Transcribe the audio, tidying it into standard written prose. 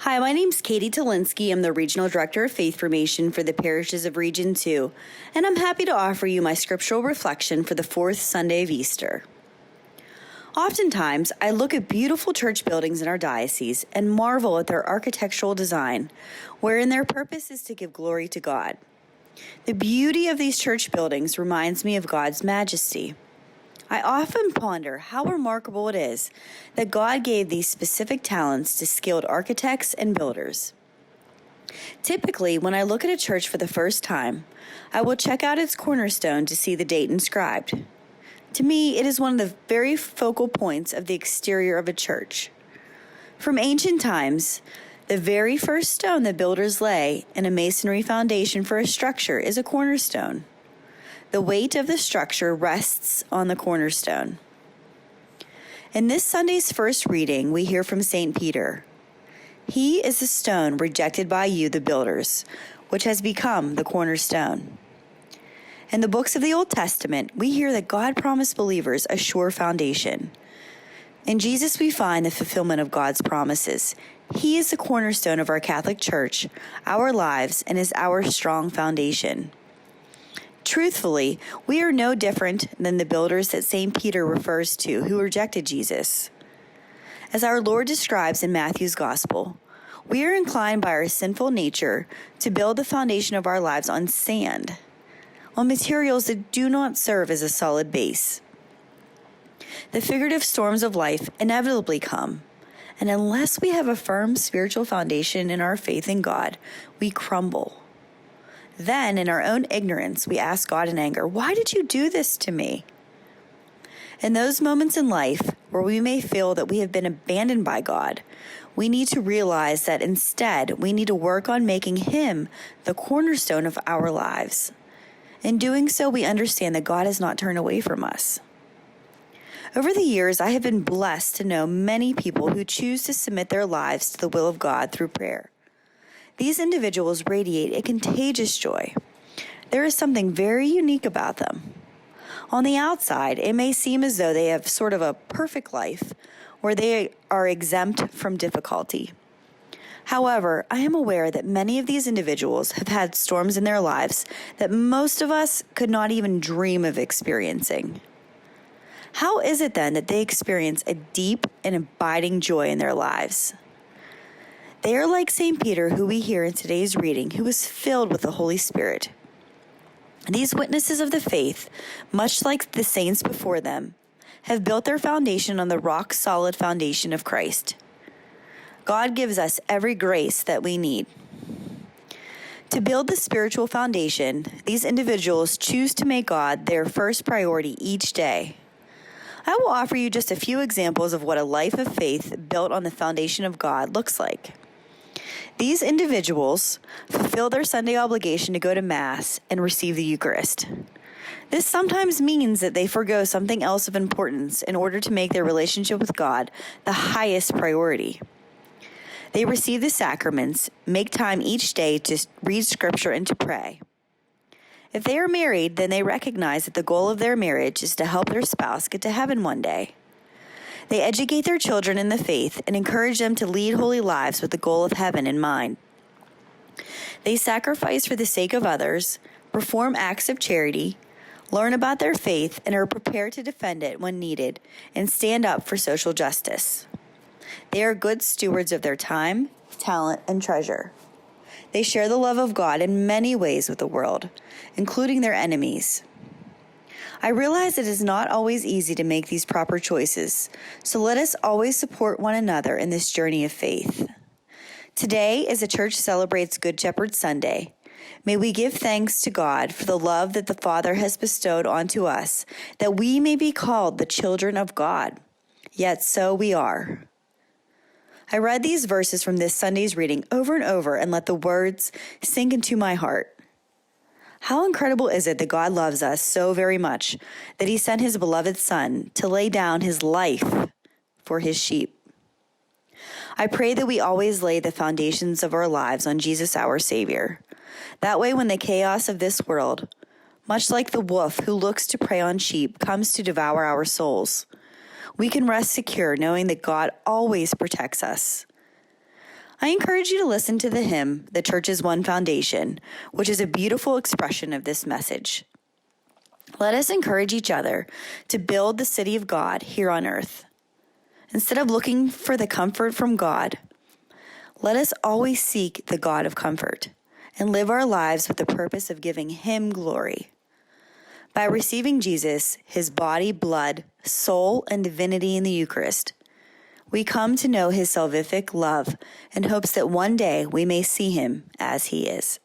Hi, my name's Katie Talinsky. I'm the Regional Director of Faith Formation for the parishes of Region 2, and I'm happy to offer you my scriptural reflection for the fourth Sunday of Easter. Oftentimes, I look at beautiful church buildings in our diocese and marvel at their architectural design, wherein their purpose is to give glory to God. The beauty of these church buildings reminds me of God's majesty. I often ponder how remarkable it is that God gave these specific talents to skilled architects and builders. Typically, when I look at a church for the first time, I will check out its cornerstone to see the date inscribed. To me, it is one of the very focal points of the exterior of a church. From ancient times, the very first stone that builders lay in a masonry foundation for a structure is a cornerstone. The weight of the structure rests on the cornerstone. In this Sunday's first reading, we hear from St. Peter. He is the stone rejected by you, the builders, which has become the cornerstone. In the books of the Old Testament, we hear that God promised believers a sure foundation. In Jesus, we find the fulfillment of God's promises. He is the cornerstone of our Catholic Church, our lives, and is our strong foundation. Truthfully, we are no different than the builders that St. Peter refers to who rejected Jesus. As our Lord describes in Matthew's Gospel, we are inclined by our sinful nature to build the foundation of our lives on sand, on materials that do not serve as a solid base. The figurative storms of life inevitably come, and unless we have a firm spiritual foundation in our faith in God, we crumble. Then, in our own ignorance, we ask God in anger, "Why did you do this to me?" In those moments in life where we may feel that we have been abandoned by God, we need to realize that instead we need to work on making Him the cornerstone of our lives. In doing so, we understand that God has not turned away from us. Over the years, I have been blessed to know many people who choose to submit their lives to the will of God through prayer. These individuals radiate a contagious joy. There is something very unique about them. On the outside, it may seem as though they have sort of a perfect life where they are exempt from difficulty. However, I am aware that many of these individuals have had storms in their lives that most of us could not even dream of experiencing. How is it then that they experience a deep and abiding joy in their lives? They are like St. Peter, who we hear in today's reading, who was filled with the Holy Spirit. These witnesses of the faith, much like the saints before them, have built their foundation on the rock-solid foundation of Christ. God gives us every grace that we need. To build the spiritual foundation, these individuals choose to make God their first priority each day. I will offer you just a few examples of what a life of faith built on the foundation of God looks like. These individuals fulfill their Sunday obligation to go to Mass and receive the Eucharist. This sometimes means that they forgo something else of importance in order to make their relationship with God the highest priority. They receive the sacraments, make time each day to read Scripture and to pray. If they are married, then they recognize that the goal of their marriage is to help their spouse get to heaven one day. They educate their children in the faith and encourage them to lead holy lives with the goal of heaven in mind. They sacrifice for the sake of others, perform acts of charity, learn about their faith, and are prepared to defend it when needed and stand up for social justice. They are good stewards of their time, talent, and treasure. They share the love of God in many ways with the world, including their enemies. I realize it is not always easy to make these proper choices, so let us always support one another in this journey of faith. Today, as the Church celebrates Good Shepherd Sunday, may we give thanks to God for the love that the Father has bestowed onto us, that we may be called the children of God. Yet so we are. I read these verses from this Sunday's reading over and over and let the words sink into my heart. How incredible is it that God loves us so very much that He sent His beloved Son to lay down His life for His sheep. I pray that we always lay the foundations of our lives on Jesus our Savior. That way, when the chaos of this world, much like the wolf who looks to prey on sheep, comes to devour our souls, we can rest secure knowing that God always protects us. I encourage you to listen to the hymn, The Church is One Foundation, which is a beautiful expression of this message. Let us encourage each other to build the city of God here on earth. Instead of looking for the comfort from God, let us always seek the God of comfort and live our lives with the purpose of giving Him glory. By receiving Jesus, His body, blood, soul, and divinity in the Eucharist, we come to know His salvific love in hopes that one day we may see Him as He is.